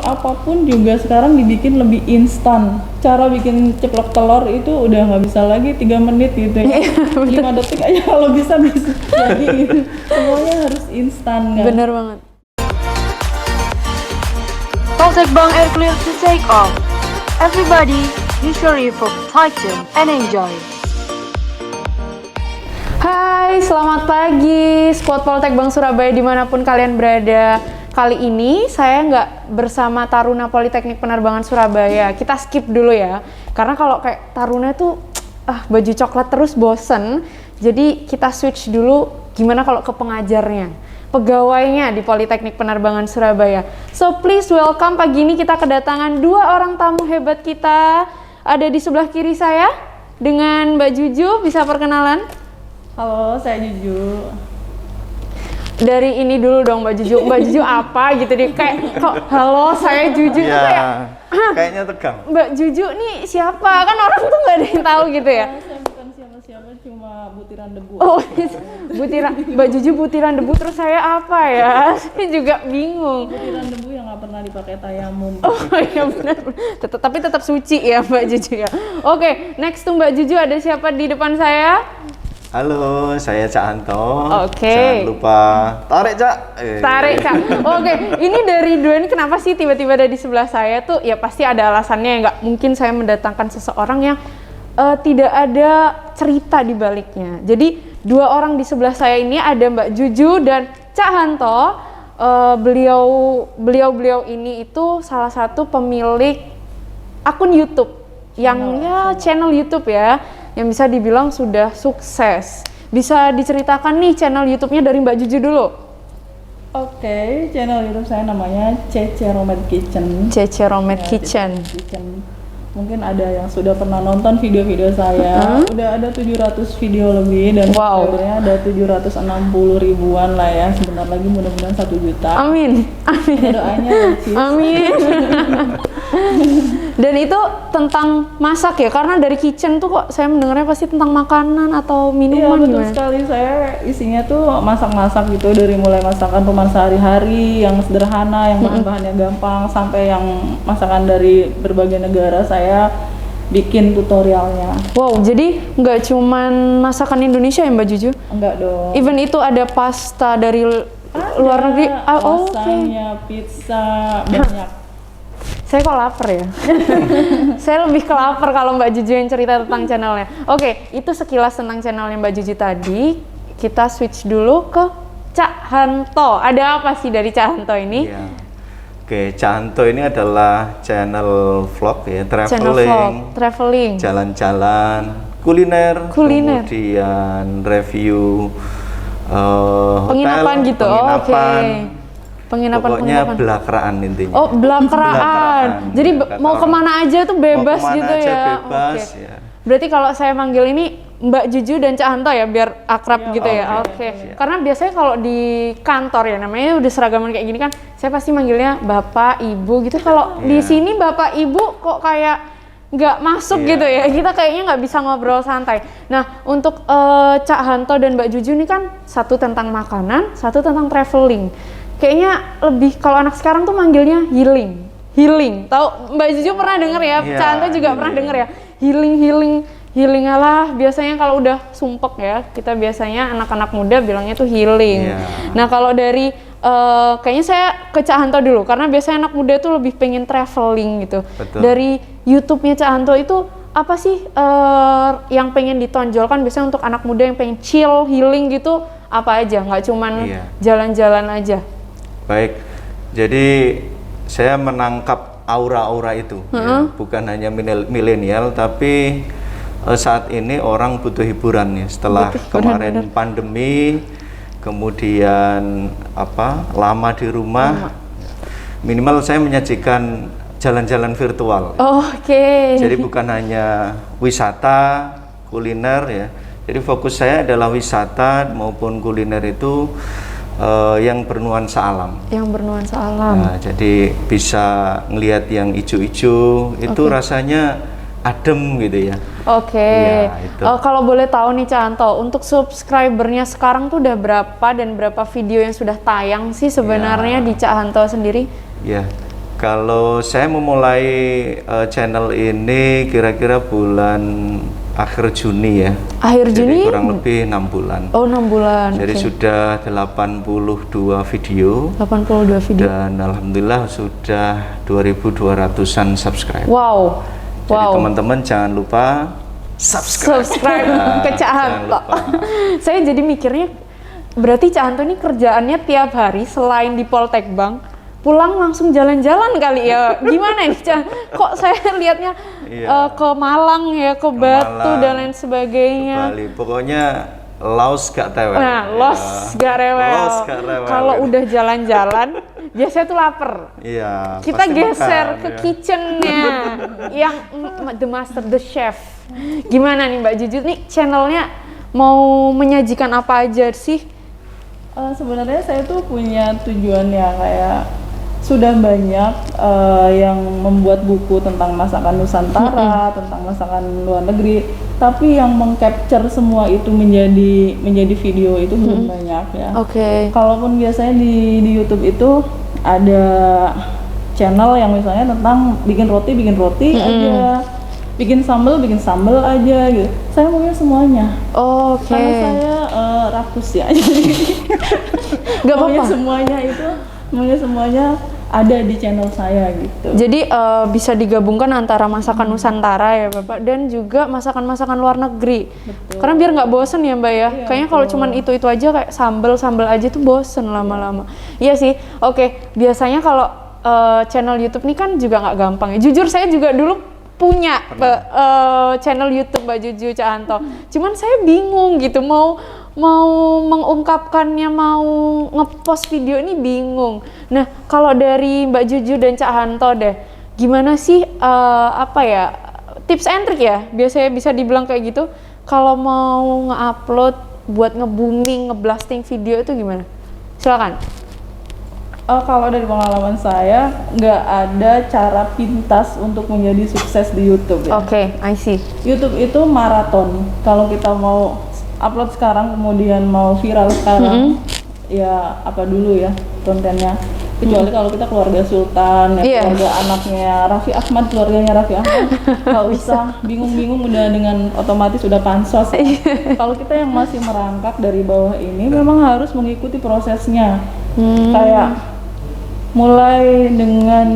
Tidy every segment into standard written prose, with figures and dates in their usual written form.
apapun juga sekarang dibikin lebih instan. Cara bikin ceplok telur itu udah nggak bisa lagi 3 menit gitu ya. 5 detik aja kalau bisa jadi gitu. Semuanya harus instan kan. Bener banget. Poltek Bang Air clear to take off. Everybody, use your earphone, tighten and enjoy. Hai, selamat pagi Squad Poltek Bang Surabaya dimanapun kalian berada. Kali ini saya nggak bersama Taruna Politeknik Penerbangan Surabaya. Kita skip dulu ya, karena kalau kayak Taruna tuh baju coklat terus bosen. Jadi kita switch dulu, gimana kalau ke pengajarnya, pegawainya di Politeknik Penerbangan Surabaya. So please welcome, pagi ini kita kedatangan 2 orang tamu hebat kita. Ada di sebelah kiri saya dengan Mbak Juju, bisa perkenalan? Halo, saya Juju. Dari ini dulu dong Mbak Juju. Mbak Juju apa gitu deh, kayak kok halo saya Juju ya, tuh kayak kayaknya tegang. Mbak Juju nih siapa? Kan orang tuh nggak ada yang tahu gitu ya. Saya bukan siapa-siapa, cuma butiran debu. Oh, Mbak Juju butiran debu, terus saya apa ya? Saya juga bingung. Butiran debu yang nggak pernah dipakai tayamum. Oh iya benar. Tapi tetap suci ya Mbak Juju ya. Oke, next tuh Mbak Juju ada siapa di depan saya? Halo, saya Cak Anto. Oke. Jangan lupa tarik Cak. Tarik Cak. Oke, ini dari 2 ini kenapa sih tiba-tiba ada di sebelah saya tuh? Ya pasti ada alasannya. Nggak mungkin saya mendatangkan seseorang yang tidak ada cerita di baliknya. Jadi 2 orang di sebelah saya ini ada Mbak Juju dan Cak Hanto. Beliau ini itu salah satu pemilik akun YouTube yang channel YouTube ya, yang bisa dibilang sudah sukses. Bisa diceritakan nih channel YouTube-nya dari Mbak Juju dulu. Oke, channel YouTube saya namanya Cece Romet Kitchen. Cece Romet Kitchen. Mungkin ada yang sudah pernah nonton video-video saya. Udah ada 700 video lebih dan subscribernya ada 760 ribuan lah ya. Sebentar lagi mudah-mudahan 1 juta. Amin. Doanya amin. Dan itu tentang masak ya, karena dari kitchen tuh kok saya mendengarnya pasti tentang makanan atau minuman. Iya betul sekali, saya isinya tuh masak-masak gitu, dari mulai masakan rumah sehari-hari yang sederhana, yang bahan-bahannya gampang, sampai yang masakan dari berbagai negara saya bikin tutorialnya. Wow, jadi nggak cuman masakan Indonesia ya Mbak Juju? Enggak dong. Even itu ada pasta dari luar negeri? Lasagna, pizza, banyak. Saya kok lapar ya? Saya lebih ke lapar kalau Mbak Juju yang cerita tentang channelnya. Oke, itu sekilas tentang channelnya Mbak Juju tadi. Kita switch dulu ke Cak Hanto. Ada apa sih dari Cak Hanto ini? Ya. Oke, Cak Hanto ini adalah channel vlog ya, traveling, jalan-jalan, kuliner, kemudian review penginapan hotel, gitu. Pokoknya belakraan intinya. Oh, belakraan. Jadi mau kemana aja tuh bebas gitu ya. Bebas, ya. Berarti kalau saya manggil ini Mbak Juju dan Cak Hanto ya, biar akrab gitu ya. Oke. Karena biasanya kalau di kantor ya, namanya udah seragaman kayak gini kan, saya pasti manggilnya Bapak, Ibu gitu. Kalau di sini Bapak, Ibu kok kayak nggak masuk gitu ya. Kita kayaknya nggak bisa ngobrol santai. Nah, untuk Cak Hanto dan Mbak Juju ini kan satu tentang makanan, satu tentang traveling. Kayaknya lebih, kalau anak sekarang tuh manggilnya healing. Tahu Mbak Juju pernah denger ya? Cak Hanto juga pernah denger ya? Healing lah, biasanya kalau udah sumpek ya, kita biasanya anak-anak muda bilangnya tuh healing. Nah, kalau dari kayaknya saya ke Cak Hanto dulu, karena biasanya anak muda tuh lebih pengen traveling gitu. Betul. Dari YouTube-nya Cak Hanto itu apa sih yang pengen ditonjolkan biasanya untuk anak muda yang pengen chill, healing gitu, apa aja? Nggak cuman jalan-jalan aja. Baik, jadi saya menangkap aura-aura itu, ya. Bukan hanya milenial, tapi saat ini orang butuh hiburan ya. Setelah kemarin pandemi, kemudian lama di rumah, minimal saya menyajikan jalan-jalan virtual. Jadi bukan hanya wisata, kuliner ya. Jadi fokus saya adalah wisata maupun kuliner itu yang bernuansa alam. Nah, jadi bisa ngelihat yang ijo-ijo itu rasanya adem gitu ya. Kalau boleh tahu nih Cak Hanto, untuk subscribernya sekarang tuh udah berapa dan berapa video yang sudah tayang sih sebenarnya di Cak Hanto sendiri? Ya, Kalau saya memulai channel ini kira-kira bulan akhir Juni ya. Akhir Jadi Juni? kurang lebih 6 bulan. Oh, 6 bulan. Jadi oke. sudah 82 video 82 video. dan alhamdulillah sudah 2.200-an subscribe. Wow. Jadi Wow. teman-teman jangan lupa subscribe. Subscribe Ya, ke Cak jangan Hanto. lupa. Saya jadi mikirnya berarti Cak Hanto ini kerjaannya tiap hari selain di Poltek Bank pulang langsung jalan-jalan kali ya. Gimana nih Cak? Kok saya lihatnya Iya. ke Malang ya, ke Batu Malang, dan lain sebagainya. Bali. Pokoknya Laos gak tewel. Nah, los Ya. gak rewel. Los gak rewel. Kalau udah jalan-jalan, biasanya tuh lapar. Iya. Kita pasti geser makan, ke ya. kitchennya, yang the master, the chef. Gimana nih Mbak Juju nih channelnya mau menyajikan apa aja sih? Sebenarnya saya tuh punya tujuan ya, kayak sudah banyak yang membuat buku tentang masakan Nusantara, tentang masakan luar negeri, tapi yang mengcapture semua itu menjadi video itu belum banyak ya. Oke. Kalaupun biasanya di YouTube itu ada channel yang misalnya tentang bikin roti aja, bikin sambal aja gitu. Saya maunya semuanya. Oke. Karena saya rakus ya, jadi Gak maunya apa-apa. semuanya ada di channel saya gitu. Jadi bisa digabungkan antara masakan Nusantara ya Bapak dan juga masakan-masakan luar negeri. Betul. Karena biar nggak bosen ya Mbak ya. Iya, Kayaknya kalau betul. cuman itu aja kayak sambel aja tuh bosen lama-lama. Iya sih. Oke. Biasanya kalau channel YouTube ini kan juga nggak gampang ya. Jujur saya juga dulu punya channel YouTube Mbak Juju Cak Hanto. Cuman saya bingung gitu mau mengungkapkannya, mau ngepost video ini bingung. Nah, kalau dari Mbak Juju dan Cak Hanto deh, gimana sih apa ya tips and trick ya? Biasanya bisa dibilang kayak gitu. Kalau mau nge-upload buat nge-booming, nge-blasting video itu gimana? Silakan. Kalau dari pengalaman saya, nggak ada cara pintas untuk menjadi sukses di YouTube ya. Oke, I see. YouTube itu maraton. Kalau kita mau upload sekarang kemudian mau viral sekarang, ya apa dulu ya kontennya. Kecuali kalau kita keluarga Sultan, ya Iya. keluarga anaknya Raffi Ahmad, keluarganya Raffi Ahmad, nggak usah bingung-bingung udah dengan otomatis udah pansos. Kalau kita yang masih merangkak dari bawah ini, memang harus mengikuti prosesnya. Kayak mulai dengan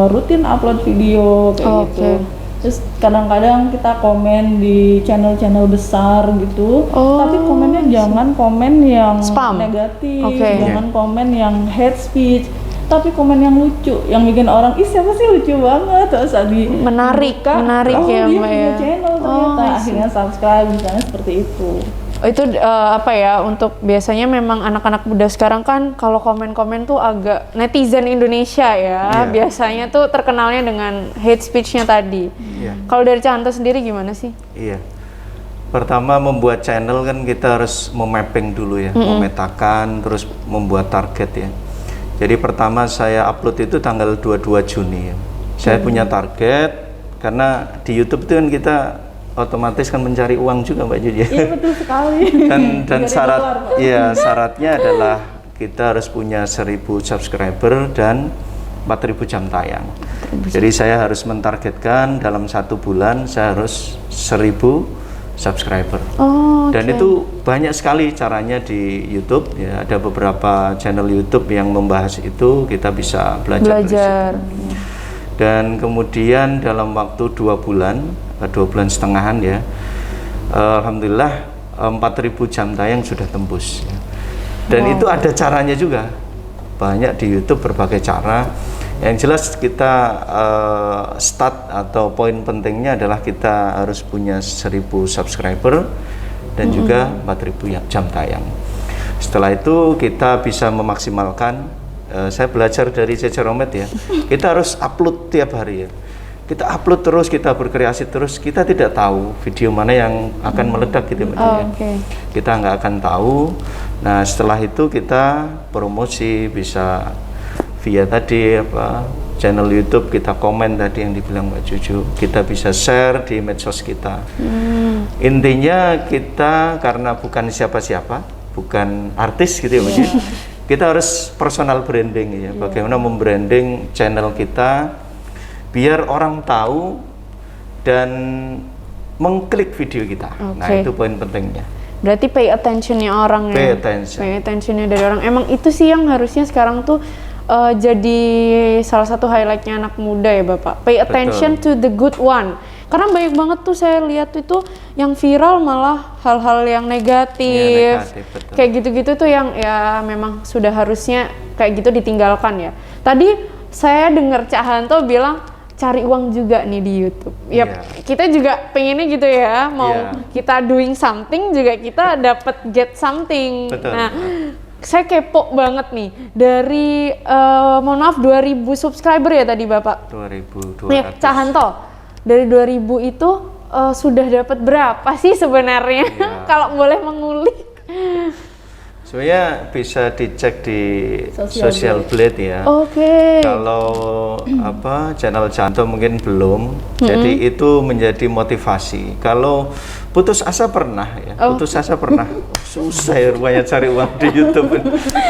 rutin upload video kayak Oke. gitu. Terus kadang-kadang kita komen di channel-channel besar gitu, Oh, tapi komennya jangan komen yang Spam. negatif, Oke. jangan komen yang hate speech, tapi komen yang lucu, yang bikin orang, ih siapa sih lucu banget, terus Menarik ya dia Mbak punya ya. channel ternyata, akhirnya subscribe, misalnya seperti itu. Itu apa ya, untuk biasanya memang anak-anak muda sekarang kan kalau komen-komen tuh agak netizen Indonesia ya, Iya. biasanya tuh terkenalnya dengan hate speech-nya tadi. Iya. Kalau dari Cak Hanto sendiri gimana sih? Iya. Pertama membuat channel kan kita harus memapping dulu ya, memetakan, terus membuat target ya. Jadi pertama saya upload itu tanggal 22 Juni ya. Saya punya target karena di YouTube itu kan kita otomatis kan mencari uang juga Mbak Judy ya. Iya betul sekali. Dan Dari syarat luar, Pak. ya syaratnya adalah kita harus punya 1000 subscriber dan 4000 jam tayang. Jadi saya harus mentargetkan dalam 1 bulan saya harus 1000 subscriber. Oh, Dan itu banyak sekali caranya di YouTube ya, ada beberapa channel YouTube yang membahas itu, kita bisa belajar. dari situ. Dan kemudian dalam waktu 2 bulan 2 bulan setengahan ya, alhamdulillah 4000 jam tayang sudah tembus ya. Dan itu ada caranya juga, banyak di YouTube berbagai cara. Yang jelas kita start atau poin pentingnya adalah kita harus punya 1000 subscriber dan juga 4000 jam tayang. Setelah itu kita bisa memaksimalkan, saya belajar dari Cece Romet ya, kita harus upload tiap hari ya. Kita upload terus, kita berkreasi terus, kita tidak tahu video mana yang akan meledak gitu Mbak ya. Kita nggak akan tahu. Nah setelah itu kita promosi, bisa via tadi apa channel YouTube, kita komen tadi yang dibilang Mbak Juju, kita bisa share di medsos kita. Intinya kita karena bukan siapa-siapa, bukan artis gitu ya Mbak Juju, kita harus personal branding ya. Bagaimana membranding channel kita biar orang tahu dan mengklik video kita. Nah, itu poin pentingnya. Berarti pay attention-nya orang Pay ya. attention. Pay attention-nya dari orang. Emang itu sih yang harusnya sekarang tuh jadi salah satu highlight-nya anak muda ya Bapak. Pay attention to the good one. Karena banyak banget tuh saya lihat itu yang viral malah hal-hal yang negatif. Kayak gitu-gitu tuh yang ya memang sudah harusnya kayak gitu ditinggalkan ya. Tadi saya dengar Cak Hanto bilang cari uang juga nih di YouTube. Kita juga pengennya gitu ya, mau kita doing something juga kita dapat get something. Nah, saya kepo banget nih dari mohon maaf 2000 subscriber ya tadi Bapak. 2200. Nih, Cak Hanto, dari 2000 itu sudah dapat berapa sih sebenarnya? Kalau boleh mengulik. Sebenarnya bisa dicek di Social Blade ya. Kalau channel Janto mungkin belum, jadi itu menjadi motivasi. Kalau putus asa pernah ya, putus asa pernah. Susah ya rupanya cari uang di YouTube.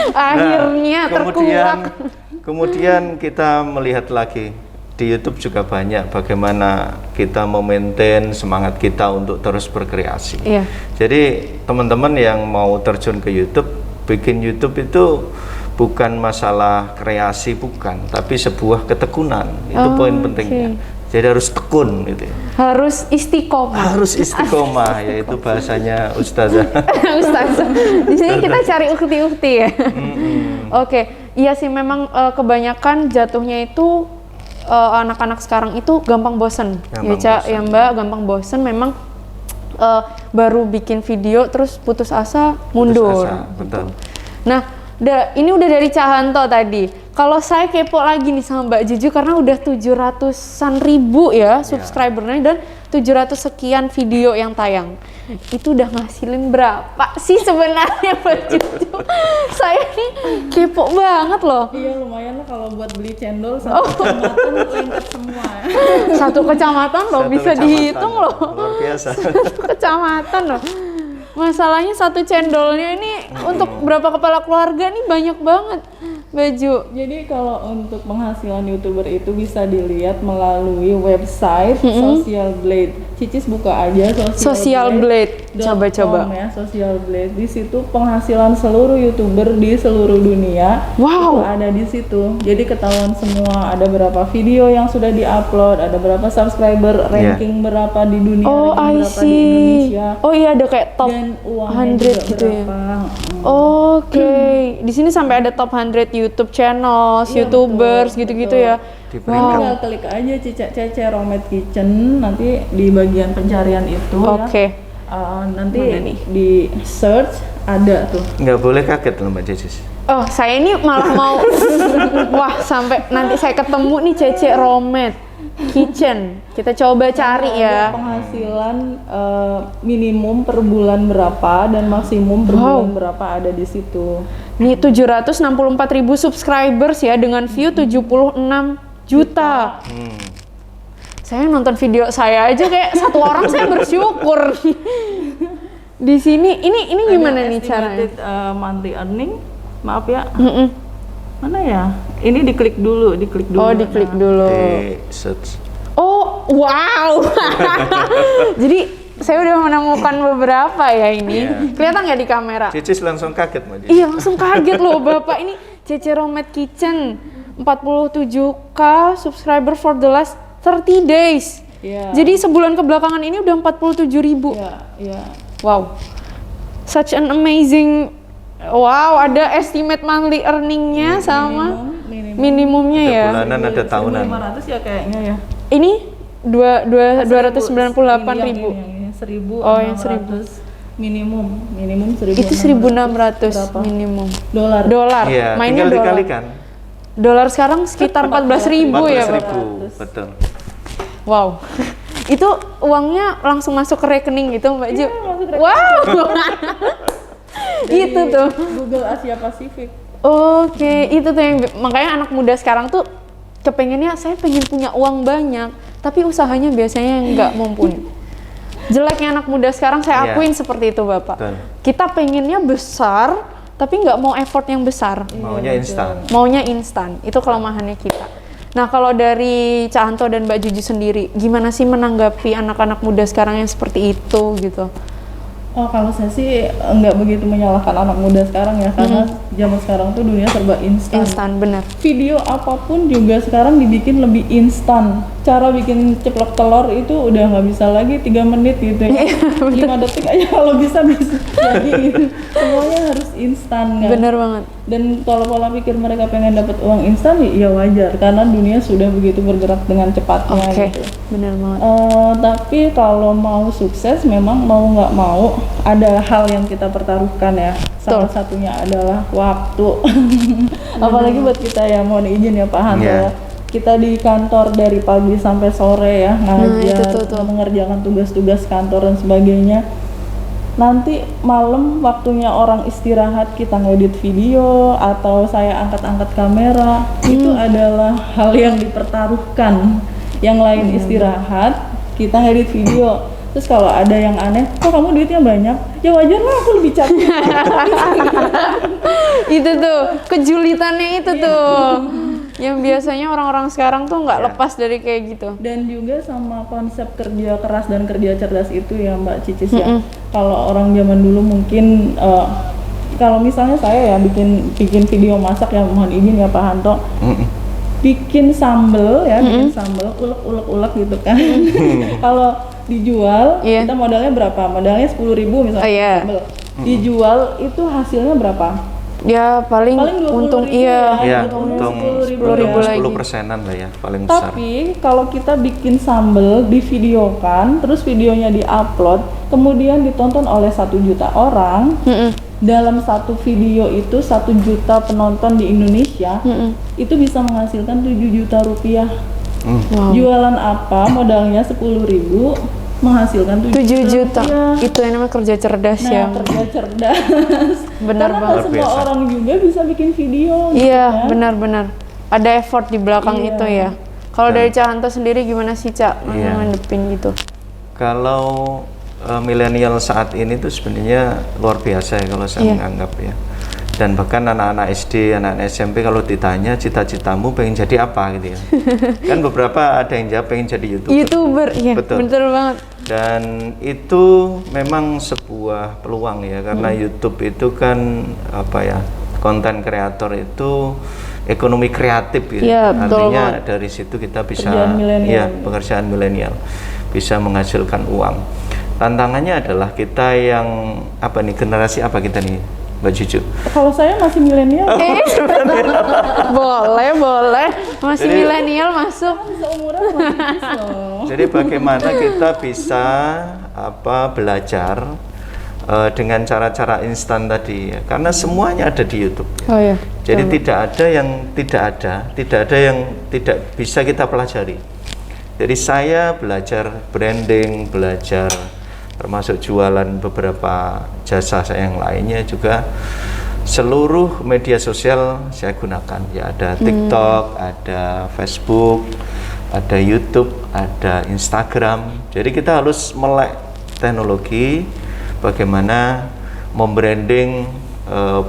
Akhirnya terkuak. Kemudian kita melihat lagi di YouTube juga banyak bagaimana kita memaintain semangat kita untuk terus berkreasi. Jadi teman-teman yang mau terjun ke YouTube, bikin YouTube itu bukan masalah kreasi, bukan, tapi sebuah ketekunan. Itu poin pentingnya. Jadi harus tekun gitu. Harus istiqomah. Harus istiqomah, yaitu bahasanya ustazah. Ustazah. Di sini kita cari ukti-ukti ya. Iya sih memang kebanyakan jatuhnya itu anak-anak sekarang itu gampang bosen. Ya Mbak, gampang bosen memang baru bikin video terus putus asa, mundur. Betul. Nah, ini udah dari Cak Hanto tadi. Kalau saya kepo lagi nih sama Mbak Juju karena udah 700-an ribu ya subscribernya dan 700 sekian video yang tayang. Itu udah ngasilin berapa sih sebenarnya Mbak Juju? Saya nih kepo banget loh. Iya lumayan lah kalau buat beli cendol satu kecamatan lengkap semua. Satu kecamatan loh, bisa dihitung loh. Luar biasa. Satu kecamatan loh. Masalahnya satu cendolnya ini untuk berapa kepala keluarga nih banyak banget baju. Jadi kalau untuk penghasilan YouTuber itu bisa dilihat melalui website Social Blade. Cicis buka aja Social Blade. Coba-coba. Ya, Social Blade. Di situ penghasilan seluruh YouTuber di seluruh dunia itu ada di situ. Jadi ketahuan semua ada berapa video yang sudah diupload, ada berapa subscriber, ranking berapa di dunia, ranking berapa di Indonesia. Oh iya ada kayak top dan uangnya 100 gitu berapa. Ya. Di sini sampai ada top 100 YouTube channels, YouTubers gitu-gitu ya. Tinggal klik aja Cicak Cece Romet Kitchen, nanti di bagian pencarian itu ya. Nanti di search ada tuh. Nggak boleh kaget loh Mbak Cicis. Oh, saya ini malah mau sampai nanti saya ketemu nih Cece Romet Kitchen. Kita coba cari ya. Penghasilan minimum per bulan berapa dan maksimum per bulan berapa ada di situ. Nih 764.000 subscribers ya dengan view 76 juta. Saya nonton video saya aja kayak satu orang saya bersyukur. Di sini ini gimana nih caranya? Monthly earning, maaf ya. Mana ya? Ini diklik dulu. Oh, diklik dulu. Di search. Oh, wow. Jadi saya udah menemukan beberapa ya ini. Kelihatan nggak di kamera? Cicis langsung kaget Mbak Cicis. Iya, langsung kaget loh Bapak. Ini Cece Romet Kitchen 47k subscriber for the last 30 days. Jadi sebulan kebelakangan ini udah 47.000. Wow. Such an amazing. Wow, ada estimate monthly earningnya sama minimumnya ada ya. Bulanan ada tahunan. 1.500 ya kayaknya ya. Ini 298.000. 1.600 Oh, yang 1.000. minimum 1.600. Itu 1.600 minimum. Dolar. Iya, Mainnya tinggal dolar. dikalikan. Dolar sekarang sekitar 14.000 ya, Pak. 14.000, betul. Wow. Itu uangnya langsung masuk ke rekening gitu, Mbak Ju. Masuk rekening. Wow. Itu tuh. Google Asia Pasifik. Oke, itu tuh yang makanya anak muda sekarang tuh kepengennya saya pengen punya uang banyak, tapi usahanya biasanya nggak mumpuni. Jeleknya anak muda sekarang saya akuin seperti itu Bapak. Betul. Kita pengennya besar, tapi nggak mau effort yang besar. Maunya instan. Maunya instan, itu kelemahannya kita. Nah kalau dari Cak Anto dan Mbak Juju sendiri, gimana sih menanggapi anak-anak muda sekarang yang seperti itu gitu? Oh, kalau saya sih nggak begitu menyalahkan anak muda sekarang ya, karena zaman sekarang tuh dunia serba instan. Instan, bener. Video apapun juga sekarang dibikin lebih instan. Cara bikin ceplok telur itu udah nggak bisa lagi 3 menit gitu ya. 5 detik aja kalau bisa jadi gitu. Semuanya harus instan kan. Bener banget. Dan kalau pola pikir mereka pengen dapat uang instan ya wajar, karena dunia sudah begitu bergerak dengan cepatnya gitu. Bener banget. Tapi kalau mau sukses memang mau nggak mau ada hal yang kita pertaruhkan ya. Salah satunya adalah waktu. Apalagi buat kita ya, mohon izin ya Pak Hanto ya. Kita di kantor dari pagi sampai sore ya, ngajar, mengerjakan tugas-tugas kantor dan sebagainya. Nanti malam waktunya orang istirahat kita ngedit video atau saya angkat-angkat kamera, itu adalah hal yang dipertaruhkan. Yang lain istirahat, kita ngedit video. Terus kalau ada yang aneh, kok kamu duitnya banyak? Ya wajar lah, aku lebih capek. Itu tuh, kejulitannya itu tuh. Yang biasanya orang-orang sekarang tuh nggak lepas dari kayak gitu. Dan juga sama konsep kerja keras dan kerja cerdas itu ya Mbak Cicis ya. Kalau orang zaman dulu mungkin kalau misalnya saya ya bikin video masak ya, mohon izin ya Pak Hanto. Bikin sambel ya, bikin sambel ulek gitu kan. Kalau dijual kita modalnya berapa? Modalnya 10.000 misalnya sambel. Dijual itu hasilnya berapa? Ya paling untung untung 10%-an lah ya paling besar. Tapi kalau kita bikin sambel, divideokan, terus videonya diupload, kemudian ditonton oleh 1 juta orang, dalam satu video itu 1 juta penonton di Indonesia, itu bisa menghasilkan 7 juta rupiah. Jualan apa? Modalnya 10.000, menghasilkan 7 juta. Itu yang namanya kerja cerdas ya. Kerja cerdas. Benar banget. Karena semua orang juga bisa bikin video. Iya, benar-benar. Ada effort di belakang itu ya. Kalau dari Cak Hanto sendiri gimana sih Cak ngadepin gitu? Kalau milenial saat ini tuh sebenarnya luar biasa ya kalau saya menganggap ya. Dan bahkan anak-anak SD, anak-anak SMP kalau ditanya cita-citamu pengen jadi apa gitu ya. Kan beberapa ada yang jawab pengen jadi YouTuber. Iya, betul banget. Dan itu memang sebuah peluang ya, karena YouTube itu kan apa ya, konten kreator itu ekonomi kreatif gitu. Artinya dari situ kita bisa pekerjaan milenial bisa menghasilkan uang. Tantangannya adalah kita yang apa nih, generasi apa kita nih Mbak Juju? Kalau saya masih milenial. boleh. Masih milenial masuk. Seumuran sama loh. Jadi bagaimana kita bisa belajar dengan cara-cara instan tadi ya. Karena semuanya ada di YouTube. Ya. Jadi tidak ada yang tidak bisa kita pelajari. Jadi saya belajar branding, belajar termasuk jualan beberapa jasa saya yang lainnya juga. Seluruh media sosial saya gunakan ya, ada TikTok, ada Facebook, ada YouTube, ada Instagram. Jadi kita harus melek teknologi, bagaimana membranding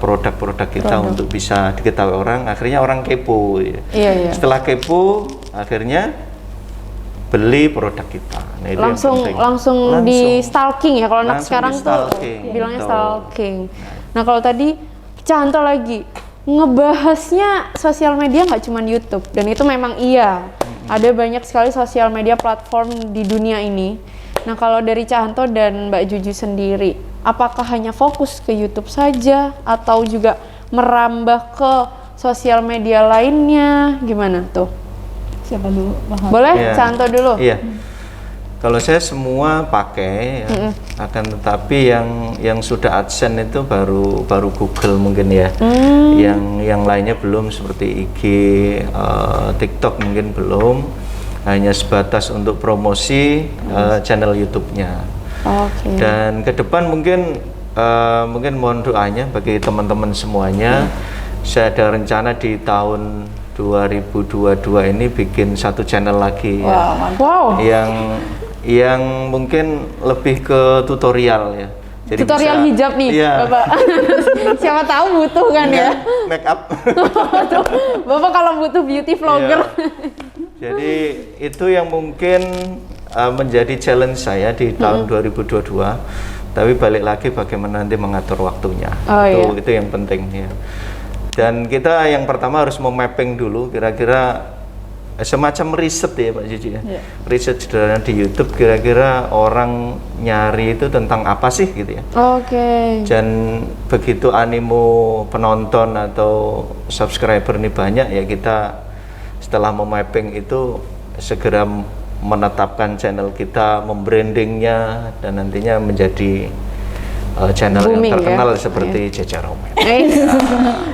produk-produk kita untuk bisa diketahui orang. Akhirnya orang kepo ya. Setelah kepo akhirnya beli produk kita. Nah, langsung di stalking ya, kalau anak sekarang tuh bilangnya stalking. Nah kalau tadi Cak Hanto lagi ngebahasnya sosial media nggak cuma YouTube, dan itu memang ada banyak sekali sosial media platform di dunia ini. Nah kalau dari Cak Hanto dan Mbak Juju sendiri, apakah hanya fokus ke YouTube saja atau juga merambah ke sosial media lainnya, gimana tuh? Siapa dulu? Boleh, Cak Hanto dulu. Iya. Kalau saya semua pakai, ya. Akan tetapi yang sudah AdSense itu baru Google mungkin ya. Yang lainnya belum, seperti IG, TikTok mungkin belum. Hanya sebatas untuk promosi channel YouTube-nya. Dan ke depan mungkin mohon doanya bagi teman-teman semuanya. Saya ada rencana di tahun 2022 ini bikin satu channel lagi ya. Yang mungkin lebih ke tutorial ya. Jadi tutorial bisa- hijab nih, Iya. Bapak. Siapa tahu butuh kan ya. Make up. Bapak kalau butuh beauty vlogger. Iya. Jadi itu yang mungkin menjadi challenge saya di tahun 2022. Tapi balik lagi bagaimana nanti mengatur waktunya. Oh, Itu yang penting ya. Dan kita yang pertama harus memapping dulu kira-kira semacam riset ya Pak Cici ya. Iya. Riset sederhana di YouTube kira-kira orang nyari itu tentang apa sih gitu ya. Oke. Dan begitu animo penonton atau subscriber ini banyak ya, kita setelah memapping itu segera menetapkan channel kita, membrandingnya, dan nantinya menjadi channel Booming, yang terkenal ya? seperti Cece Romet.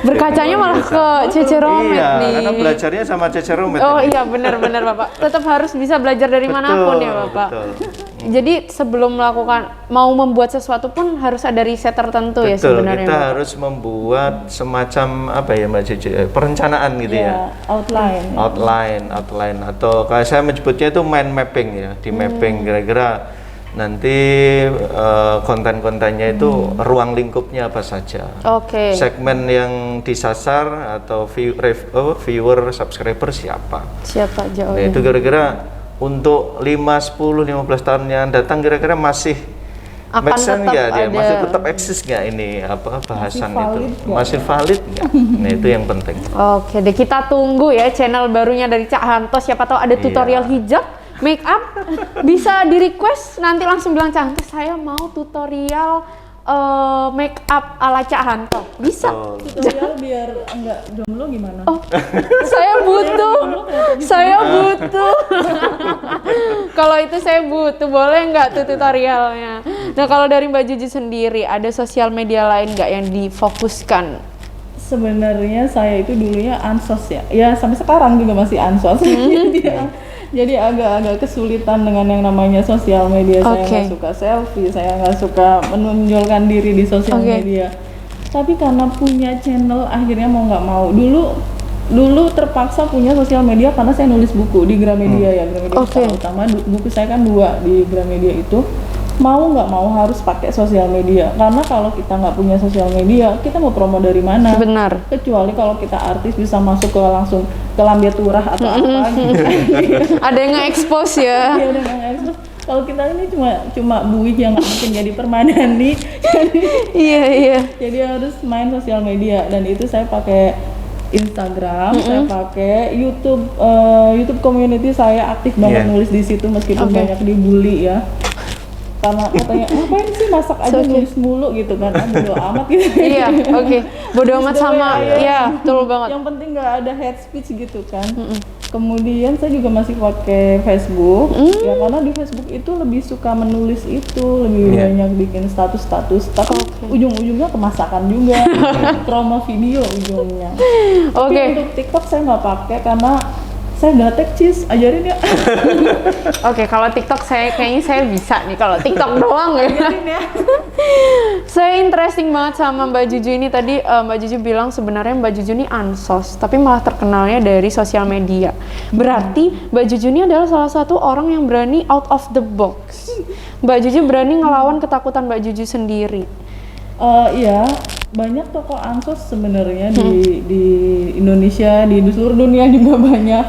Berkacanya malah ke Cece Romet Iya, nih. karena belajarnya sama Cece Romet. Oh ini. iya, benar-benar Bapak. Tetap harus bisa belajar dari manapun ya Bapak. Betul. Jadi sebelum mau membuat sesuatu pun harus ada riset tertentu ya Betul, sebenarnya. kita Bapak. harus membuat semacam apa ya Mbak Cici, perencanaan gitu ya. Outline. Outline atau kayak saya menyebutnya itu mind mapping ya, di mapping kira-kira nanti konten-kontennya itu ruang lingkupnya apa saja. Oke. Segmen yang disasar atau viewer subscriber siapa. Siapa Nah, jauhnya? itu kira-kira untuk 5, 10, 15 tahun yang datang kira-kira masih Akan make sense tetap nggak dia? ada. Masih tetap eksis nggak ini bahasan itu? valid nggak? Masih valid nggak? Nah, itu yang penting. Oke deh, kita tunggu ya channel barunya dari Cak Hanto. Siapa tahu ada tutorial hijab, make up. Bisa di request nanti langsung bilang Cak Hanto, saya mau tutorial make up ala Cak Hanto. Bisa. Betul. Tutorial biar enggak jomblo gimana? Oh, saya butuh. Saya butuh. Kalau itu saya butuh, boleh nggak tuh tutorialnya? Nah, kalau dari Mbak Juju sendiri, ada sosial media lain nggak yang difokuskan? Sebenarnya saya itu dulunya ansos ya. Ya sampai sekarang juga masih ansos. Jadi agak-agak kesulitan dengan yang namanya sosial media. Saya Oke. nggak suka selfie, saya nggak suka menonjolkan diri di sosial Oke. media. Tapi karena punya channel akhirnya mau nggak mau. Dulu terpaksa punya sosial media karena saya nulis buku di Gramedia ya, Gramedia Oke. Utama. Buku saya kan 2 di Gramedia itu. Mau nggak mau harus pakai sosial media karena kalau kita nggak punya sosial media kita mau promo dari mana? Benar. Kecuali kalau kita artis bisa masuk ke langsung ke Lambe Turah atau apa gitu. Ada yang nge-expose ya. Iya, udah nggak ekspos. Kalau kita ini cuma buih yang nggak mungkin jadi permadani. Iya. Jadi harus main sosial media dan itu saya pakai Instagram, saya pakai YouTube, YouTube community saya aktif banget Iya. nulis di situ meskipun Oke. banyak dibully ya. Karena katanya ngapain sih masak aja nulis mulu gitu kan, bodo amat gitu. Iya, oke. Bodo amat sama, Iya. ya, betul banget. Yang penting nggak ada hate speech gitu kan. Kemudian saya juga masih pakai Facebook, ya karena di Facebook itu lebih suka menulis itu, lebih Iya. banyak bikin status-status, tapi ujung-ujungnya kemasakan juga, promo video ujungnya. Tapi Oke. untuk TikTok saya nggak pakai karena saya gatek cis, ajarin ya. Oke, kalau TikTok kayaknya saya bisa nih kalau TikTok doang ya. Ajarin ya. Saya interesting banget sama Mbak Juju ini tadi. Mbak Juju bilang sebenarnya Mbak Juju ini ansos, tapi malah terkenalnya dari sosial media. Berarti Mbak Juju ini adalah salah satu orang yang berani out of the box. Mbak Juju berani ngelawan ketakutan Mbak Juju sendiri. Iya, banyak toko ansos sebenarnya di Indonesia, di seluruh dunia juga banyak.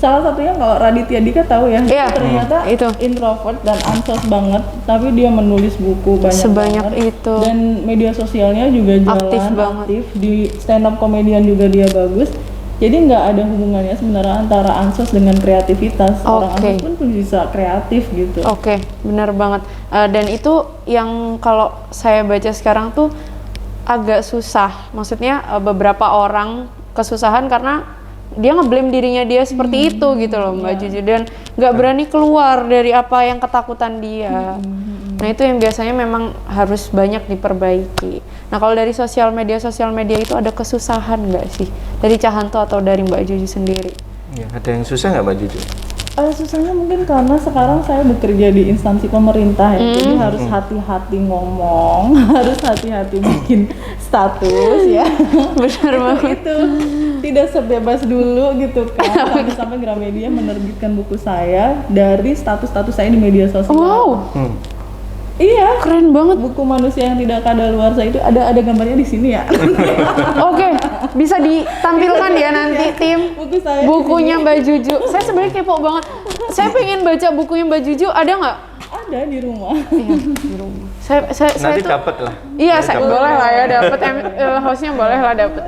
Salah satunya kalau Raditya Dika tahu ya, Iya, ternyata itu. introvert dan ansos banget, tapi dia menulis buku banyak Sebanyak banget. itu. Dan media sosialnya juga Aktif jalan, banget. aktif. Di stand up komedian juga dia bagus. Jadi nggak ada hubungannya sebenarnya antara ansos dengan kreativitas. Orang Oke. ansos pun bisa kreatif gitu. Oke, benar banget. Dan itu yang kalau saya baca sekarang tuh agak susah. Maksudnya beberapa orang kesusahan karena dia nge-blame dirinya dia seperti itu gitu loh Mbak Juju, dan nggak berani keluar dari apa yang ketakutan dia. Nah itu yang biasanya memang harus banyak diperbaiki. Nah kalau dari sosial media itu ada kesusahan nggak sih dari Cak Hanto atau dari Mbak Juju sendiri? Ya, ada yang susah nggak Mbak Juju? Susahnya mungkin karena sekarang saya bekerja di instansi pemerintah ya, jadi harus hati-hati ngomong, harus hati-hati bikin status ya. Benar banget. Itu tidak sebebas dulu gitu kan. Sampai Gramedia menerbitkan buku saya dari status-status saya di media sosial. Wow. Iya, Keren banget. buku manusia yang tidak kadaluarsa itu ada gambarnya di sini ya. Oke, bisa ditampilkan ya nanti tim Buku saya bukunya Mbak Juju. Saya sebenarnya kepo banget. Saya pengen baca bukunya Mbak Juju, ada nggak? ada di rumah. Iya, di rumah. Saya Nanti tuh, dapat lah. iya, saya boleh lah ya dapat. Hostnya boleh lah dapat.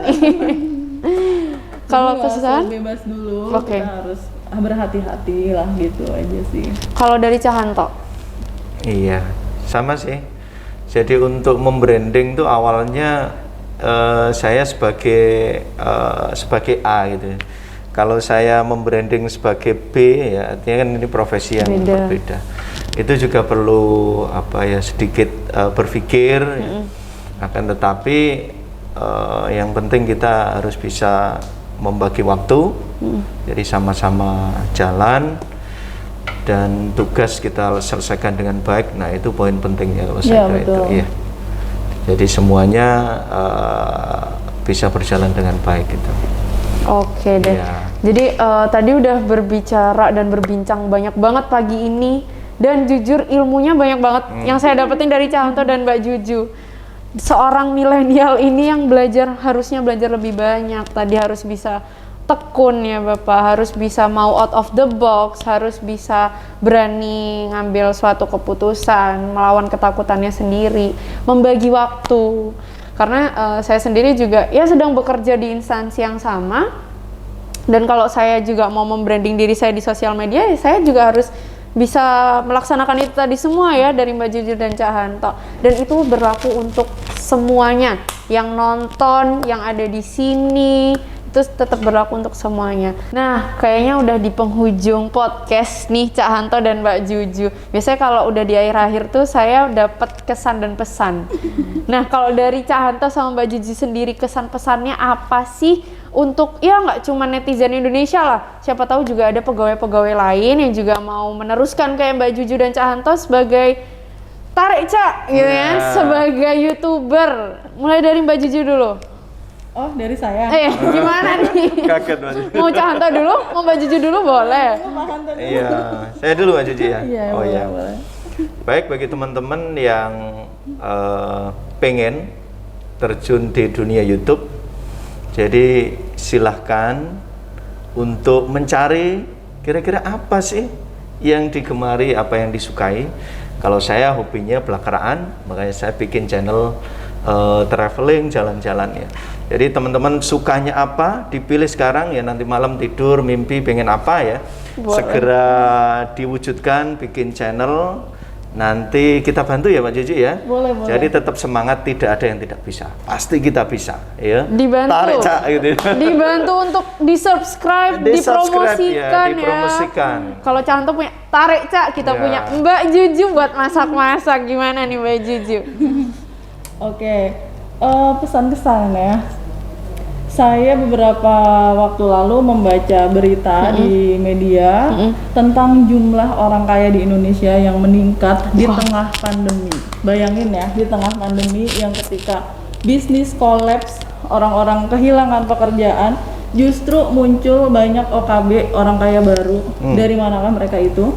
Kalau Jadi nggak kesusahan? asal bebas dulu, Oke. kita harus berhati-hati lah gitu aja sih. Kalau dari Cahanto? Iya, sama sih. Jadi untuk membranding tuh awalnya saya sebagai A gitu. Kalau saya membranding sebagai B ya artinya kan ini profesi yang Beda. berbeda. Itu juga perlu apa ya sedikit berpikir ya. Akan tetapi yang penting kita harus bisa membagi waktu. Jadi sama-sama jalan dan tugas kita selesaikan dengan baik. Nah, itu poin pentingnya kalau saya kira itu. betul. Iya. Jadi semuanya bisa berjalan dengan baik gitu. Oke deh. Iya. Jadi tadi udah berbicara dan berbincang banyak banget pagi ini dan jujur ilmunya banyak banget yang saya dapetin dari Cahanto dan Mbak Juju. Seorang milenial ini yang harusnya belajar lebih banyak. Tadi harus bisa tekun ya Bapak, harus bisa mau out of the box, harus bisa berani ngambil suatu keputusan, melawan ketakutannya sendiri, membagi waktu. Karena saya sendiri juga ya sedang bekerja di instansi yang sama, dan kalau saya juga mau membranding diri saya di sosial media, ya saya juga harus bisa melaksanakan itu tadi semua ya dari Mbak Juju dan Cahanto. Dan itu berlaku untuk semuanya, yang nonton, yang ada di sini, itu tetap berlaku untuk semuanya. Nah, kayaknya udah di penghujung podcast nih Cahanto dan Mbak Juju. Biasanya kalau udah di akhir-akhir tuh saya dapat kesan dan pesan. Nah, kalau dari Cahanto sama Mbak Juju sendiri kesan pesannya apa sih untuk ya nggak cuma netizen Indonesia lah. Siapa tahu juga ada pegawai-pegawai lain yang juga mau meneruskan kayak Mbak Juju dan Cahanto sebagai tarik Cak gitu kan, sebagai YouTuber. Mulai dari Mbak Juju dulu. Oh, dari saya. Gimana nih? Kaget Mbak Juju. Mau Cahanto dulu? Mau Mbak Juju dulu boleh? Iya, saya dulu Mbak Juju ya. Iya, Oh boleh, iya. boleh. Baik bagi teman-teman yang pengen terjun di dunia YouTube, jadi silahkan untuk mencari kira-kira apa sih yang digemari, apa yang disukai. Kalau saya hobinya belakaraan, makanya saya bikin channel traveling, jalan-jalan ya. Jadi teman-teman sukanya apa, dipilih sekarang ya, nanti malam tidur mimpi pengen apa ya, Boleh. segera diwujudkan, bikin channel. Nanti kita bantu ya Mbak Juju ya. Boleh, boleh. Jadi tetap semangat, tidak ada yang tidak bisa. Pasti kita bisa ya. Dibantu. Tarik Cak gitu. Dibantu untuk di-subscribe, dipromosikan ya. Dipromosikan. Kalau Cahanto punya tarik Cak, kita Ya. punya Mbak Juju buat masak-masak. Gimana nih Mbak Juju? Oke, pesan-kesan ya. Saya beberapa waktu lalu membaca berita di media tentang jumlah orang kaya di Indonesia yang meningkat di tengah pandemi. Bayangin ya, di tengah pandemi yang ketika bisnis kolaps, orang-orang kehilangan pekerjaan, justru muncul banyak OKB, orang kaya baru. Dari manakah mereka itu?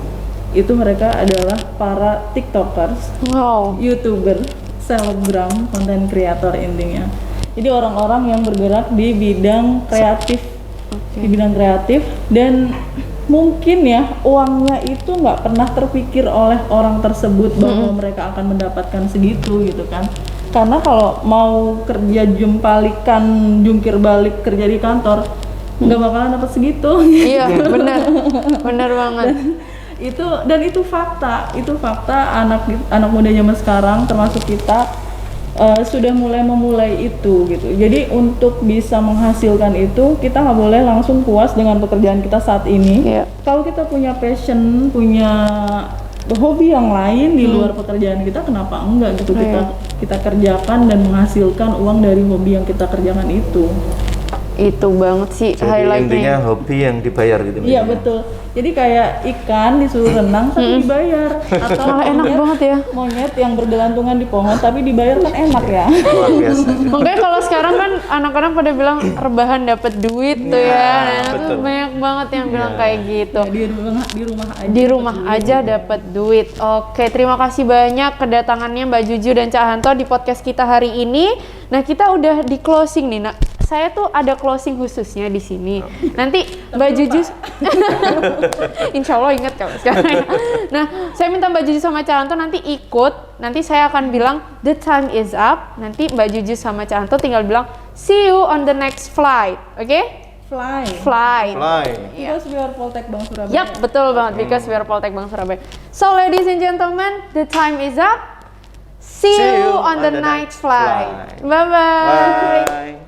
Itu mereka adalah para TikTokers, Wow. YouTuber, selebgram, konten kreator intinya. Jadi orang-orang yang bergerak di bidang kreatif, di bidang kreatif, dan mungkin ya uangnya itu nggak pernah terpikir oleh orang tersebut bahwa mereka akan mendapatkan segitu gitu kan. Karena kalau mau kerja jungkir balik kerja di kantor nggak bakalan dapat segitu. Iya, benar banget. itu fakta anak muda zaman sekarang termasuk kita sudah memulai itu gitu. Jadi untuk bisa menghasilkan itu kita nggak boleh langsung puas dengan pekerjaan kita saat ini. Iya. Kalau kita punya passion, punya hobi yang lain di luar pekerjaan kita, kenapa enggak gitu kita kerjakan dan menghasilkan uang dari hobi yang kita kerjakan itu. Itu banget sih Jadi highlightnya. intinya hobi yang dibayar gitu. Iya Mbak. betul. Jadi kayak ikan disuruh renang tapi dibayar, atau Malah enak banget ya. monyet yang bergelantungan di pohon tapi dibayar, kan enak ya. Luar biasa. Makanya kalau sekarang kan anak-anak pada bilang rebahan dapat duit tuh ya. Nah, tuh betul. banyak banget yang bilang kayak gitu. Di rumah aja. Di rumah aja dapat duit. Oke, terima kasih banyak kedatangannya Mbak Juju dan Cak Hanto di podcast kita hari ini. Nah, kita udah di closing nih. Nah, saya tuh ada closing khususnya di sini. Nanti Mbak Juju Insya Allah ingat kalau sekarang ya. Nah, saya minta Mbak Juju sama Cak Hanto nanti ikut. Nanti saya akan bilang the time is up. Nanti Mbak Juju sama Cak Hanto tinggal bilang see you on the next flight. Oke? Fly. Flight. Fly. Because we are Poltek Bank Surabaya. Yap, betul banget, because we are Poltek Bank Surabaya. So ladies and gentlemen, the time is up. See you on the next flight. Bye-bye. Bye.